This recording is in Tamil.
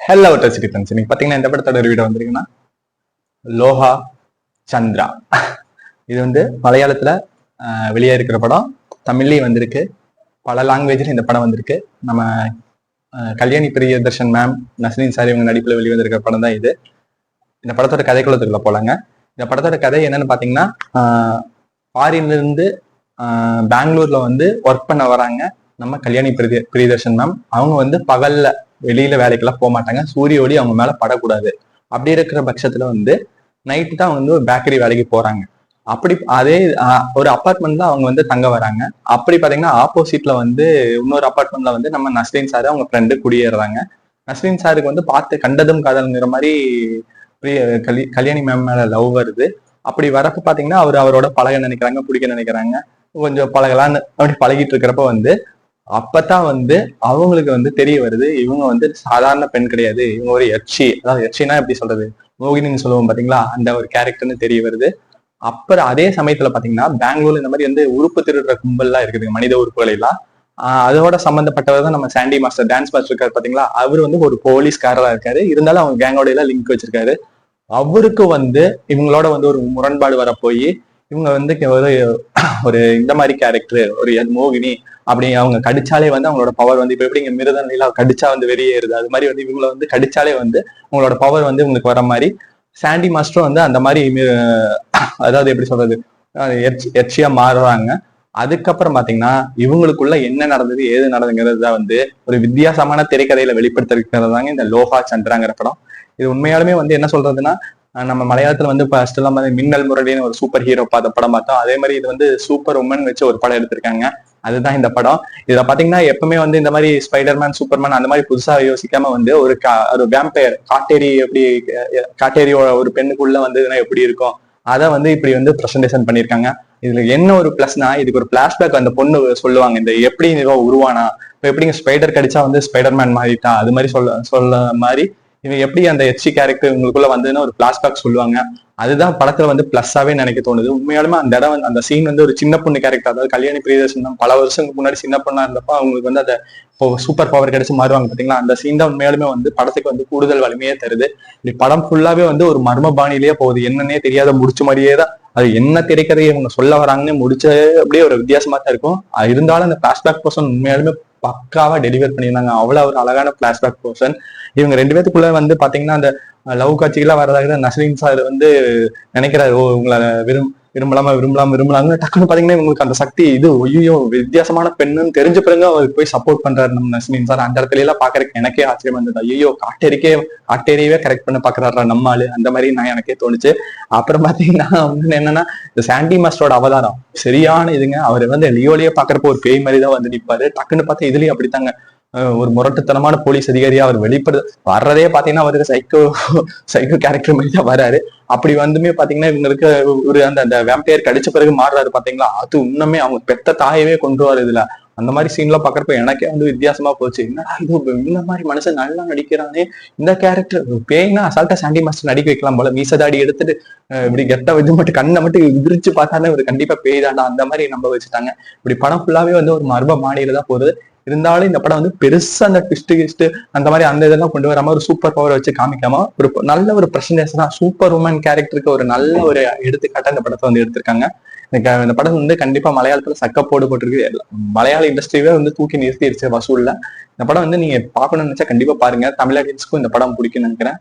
ஹலோ டெஸ்டி ஃப்ரெண்ட்ஸ், இன்னைக்கு பார்த்தீங்கன்னா இந்த படத்தோட ரிவ்யூ வந்திருக்குன்னா லோஹா சந்திரா. இது வந்து மலையாளத்துல வெளியே இருக்கிற படம். தமிழ்லயும் வந்திருக்கு, பல லாங்குவேஜ்ல இந்த படம் வந்திருக்கு. நம்ம கல்யாணி பிரியதர்ஷன் மேம், நஸ்ரீன் சார் இவங்க நடிப்புல வெளியே வந்திருக்கிற படம் தான் இது. இந்த படத்தோட கதைக்குள்ளத்துக்குள்ள போலாங்க. இந்த படத்தோட கதை என்னன்னு பாத்தீங்கன்னா, ஃபாரின்ல இருந்து பெங்களூர்ல வந்து ஒர்க் பண்ண வராங்க நம்ம கல்யாணி பிரியதர்ஷன் மேம். அவங்க வந்து பகல்ல வெளியில வேலைக்கெல்லாம் போக மாட்டாங்க, சூரிய ஒளி அவங்க மேல படக்கூடாது. அப்படி இருக்கிற பட்சத்துல வந்து நைட்டு தான் அவங்க வந்து ஒரு பேக்கரி வேலைக்கு போறாங்க. அப்படி அதே ஒரு அப்பார்ட்மெண்ட்ல அவங்க வந்து தங்க வராங்க. அப்படி பாத்தீங்கன்னா ஆப்போசிட்ல வந்து இன்னொரு அப்பார்ட்மெண்ட்ல வந்து நம்ம நஸ்ரீன் சாரு அவங்க ஃப்ரெண்டு குடியேறாங்க. நஸ்ரீன் சாருக்கு வந்து பார்த்து கண்டதும் காதல்ங்கிற மாதிரி கல்யாணி மேம் மேல லவ் வருது. அப்படி வரப்ப பாத்தீங்கன்னா அவரோட பழக நினைக்கிறாங்க, பிடிக்க நினைக்கிறாங்க. கொஞ்சம் பழகலான்னு அப்படி பழகிட்டு இருக்கிறப்ப வந்து அப்பதான் வந்து அவங்களுக்கு வந்து தெரிய வருது, இவங்க வந்து சாதாரண பெண் கிடையாது, இவங்க ஒரு யட்சி. அதாவது யட்சினா எப்படி சொல்றது, மோகினின்னு சொல்லுவோம் பாத்தீங்களா, அந்த ஒரு கேரக்டர்னு தெரிய வருது. அப்புறம் அதே சமயத்துல பாத்தீங்கன்னா பெங்களூர்ல இந்த மாதிரி வந்து உறுப்பு திருடுற கும்பல்லாம் இருக்குது, மனித உறுப்புகளை எல்லாம். அதோட சம்பந்தப்பட்டவர் தான் நம்ம சாண்டி மாஸ்டர், டான்ஸ் மாஸ்டர் இருக்காரு பாத்தீங்களா. அவர் வந்து ஒரு போலீஸ்காரரா இருக்காரு, இருந்தாலும் அவங்க கேங்கோட எல்லாம் லிங்க் வச்சிருக்காரு. அவருக்கு வந்து இவங்களோட வந்து ஒரு முரண்பாடு வர போய் இவங்க வந்து ஒரு இந்த மாதிரி கேரக்டர், ஒரு மோகினி. அப்படி அவங்க கடிச்சாலே வந்து அவங்களோட பவர் வந்து இப்ப எப்படி இங்க மிருதம் கடிச்சா வந்து வெளியேறுது, அது மாதிரி வந்து இவங்களை வந்து கடிச்சாலே வந்து உங்களோட பவர் வந்து உங்களுக்கு வர மாதிரி சாண்டி மாஸ்டரும் வந்து அந்த மாதிரி அதாவது எப்படி சொல்றது, எச்சியா மாறுறாங்க. அதுக்கப்புறம் பாத்தீங்கன்னா இவங்களுக்குள்ள என்ன நடந்தது ஏது நடந்துங்கிறத வந்து ஒரு வித்தியாசமான திரைக்கதையில வெளிப்படுத்திருக்கிறது தாங்க இந்த லோஹா சந்திராங்கிற படம். இது உண்மையாலுமே வந்து என்ன சொல்றதுன்னா, நம்ம மலையாளத்துல வந்து ஃபர்ஸ்ட் எல்லாம் மின்னல் முரளின்னு ஒரு சூப்பர் ஹீரோ பார்த்த படம் பார்த்தோம். அதே மாதிரி இது வந்து சூப்பர் உமன் வச்சு ஒரு படம் எடுத்திருக்காங்க. அதுதான் இந்த படம். இதுல பாத்தீங்கன்னா எப்பவுமே வந்து இந்த மாதிரி ஸ்பைடர்மேன், சூப்பர்மேன் அந்த மாதிரி புதுசா யோசிக்காம வந்து ஒரு வேம்பயர், காட்டேரி எப்படி காட்டேரி ஒரு பெண்ணுக்குள்ள வந்ததுன்னா எப்படி இருக்கும், அதை வந்து இப்படி வந்து பிரசன்டேஷன் பண்ணியிருக்காங்க. இதுல என்ன ஒரு பிளஸ்னா, இதுக்கு ஒரு பிளாஷ்பேக் அந்த பொண்ணு சொல்லுவாங்க, இந்த எப்படி உருவானா, இப்ப எப்படிங்க ஸ்பைடர் கடிச்சா வந்து ஸ்பைடர்மேன் மாறிட்டா, அது மாதிரி சொல்ல மாதிரி இவங்க எப்படி அந்த எச்சி கேரக்டர் உங்களுக்குள்ள வந்ததுன்னு ஒரு பிளாஷ்பேக் சொல்லுவாங்க. அதுதான் படத்துல வந்து பிளஸ்ஸாவே நினைக்க தோணுது. உண்மையாலுமே அந்த இடம் அந்த சீன் வந்து ஒரு சின்ன பொண்ணு கேரக்டர், அதாவது கல்யாணி பிரியதர்ஷன் பல வருஷங்களுக்கு முன்னாடி சின்ன பொண்ணா இருந்தப்ப அவங்களுக்கு வந்து அந்த சூப்பர் பவர் கிடைச்சு மாறுவாங்க பாத்தீங்களா, அந்த சீன் தான் உண்மையாலுமே வந்து படத்துக்கு வந்து கூடுதல் வலிமையே தருது. இப்படி படம் ஃபுல்லாவே வந்து ஒரு மர்ம பாணியிலேயே போகுது, என்னன்னே தெரியாத முடிச்ச மாதிரியே தான். அது என்ன திரைக்கதையை இவங்க சொல்ல வராங்கன்னு முடிச்ச அப்படியே ஒரு வித்தியாசமா தான் இருக்கும். இருந்தாலும் அந்த பிளாஷ்பேக் போர்ஷன் உண்மையாலுமே பக்காவா டெலிவர் பண்ணியிருந்தாங்க. அவ்வளவு ஒரு அழகான பிளாஷ்பேக் போர்ஷன். இவங்க ரெண்டு பேத்துக்குள்ள வந்து பாத்தீங்கன்னா அந்த லவ் காட்சிகள்லாம் வர்றதாக நஸ்ரீன் சார் வந்து நினைக்கிறாரு, ஓ உங்களை விரும்பலாம்னு டக்குன்னு பாத்தீங்கன்னா உங்களுக்கு அந்த சக்தி, இது ஐயோ வித்தியாசமான பெண்ணுன்னு தெரிஞ்ச பிறகு அவருக்கு போய் சப்போர்ட் பண்றாரு நம்ம நஸ்ரீன் சார். அந்த இடத்துல எல்லாம் பாக்குறதுக்கு எனக்கே ஆச்சரியமா இருந்தது. ஐயோ காட்டேரியவே கரெக்ட் பண்ண பாக்குறாரா நம்ம ஆளு, அந்த மாதிரி நான் எனக்கே தோணுச்சு. அப்புறம் பாத்தீங்கன்னா என்னன்னா, இந்த சாண்டி மாஸ்டரோட அவதாரம் சரியான இதுங்க. அவர் வந்து லியோலயே பாக்குறப்போ ஒரு பேய் மாதிரி தான் வந்து நிப்பாரு. டக்குன்னு பார்த்தா இதுலயும் அப்படித்தாங்க, ஒரு முரட்டுத்தனமான போலீஸ் அதிகாரியா அவர் வெளிப்படு வர்றதே பாத்தீங்கன்னா அவருக்கு சைக்கோ கேரக்டர் மாதிரி தான் வராரு. அப்படி வந்துமே பாத்தீங்கன்னா இவங்க இருக்க ஒரு அந்த வேம்பையர் கடிச்ச பிறகு மாறுறாரு பாத்தீங்களா, அது இன்னுமே அவங்க பெத்த தாயவே கொண்டுவாரு இதுல. அந்த மாதிரி சீன் எல்லாம் பாக்குறப்ப எனக்கே வந்து வித்தியாசமா போச்சு. என்னடா இது, இந்த மாதிரி மனுஷன் நல்லா நடிக்கிறானே, இந்த கேரக்டர் பேய்னா அசால்ட்டா சாண்டி மாஸ்டர் நடிக்க வைக்கலாம் போல. மீசதாடி எடுத்துட்டு இப்படி கெட்ட இது மட்டும் கண்ணை மட்டும் விரிச்சு பார்த்தாலே ஒரு கண்டிப்பா பேய் தாண்டா, அந்த மாதிரி நம்ப வச்சுட்டாங்க. இப்படி படம் ஃபுல்லாவே வந்து ஒரு மர்ம மாடியில தான் போகுது. இருந்தாலும் இந்த படம் வந்து பெருசா அந்த ட்விஸ்ட் அந்த மாதிரி அந்த இதெல்லாம் கொண்டு வராம ஒரு சூப்பர் பவர் வச்சு காமிக்காம ஒரு நல்ல ஒரு பிரசன்டேஷனா சூப்பர் உமன் கேரக்டருக்கு ஒரு நல்ல ஒரு எடுத்துக்காட்டா இந்த படத்தை வந்து எடுத்திருக்காங்க. இந்த படம் வந்து கண்டிப்பா மலையாளத்துல சக்கப்போடு போட்டிருக்கு. மலையாள இண்டஸ்ட்ரியே வந்து தூக்கி நிறுத்திடுச்சு வசூல்ல. இந்த படம் வந்து நீங்க பாக்கணும்னு நினைச்சா கண்டிப்பா பாருங்க. தமிழ் ஆடியன்ஸ்க்கும் இந்த படம் பிடிக்கும்னு நினைக்கிறேன்.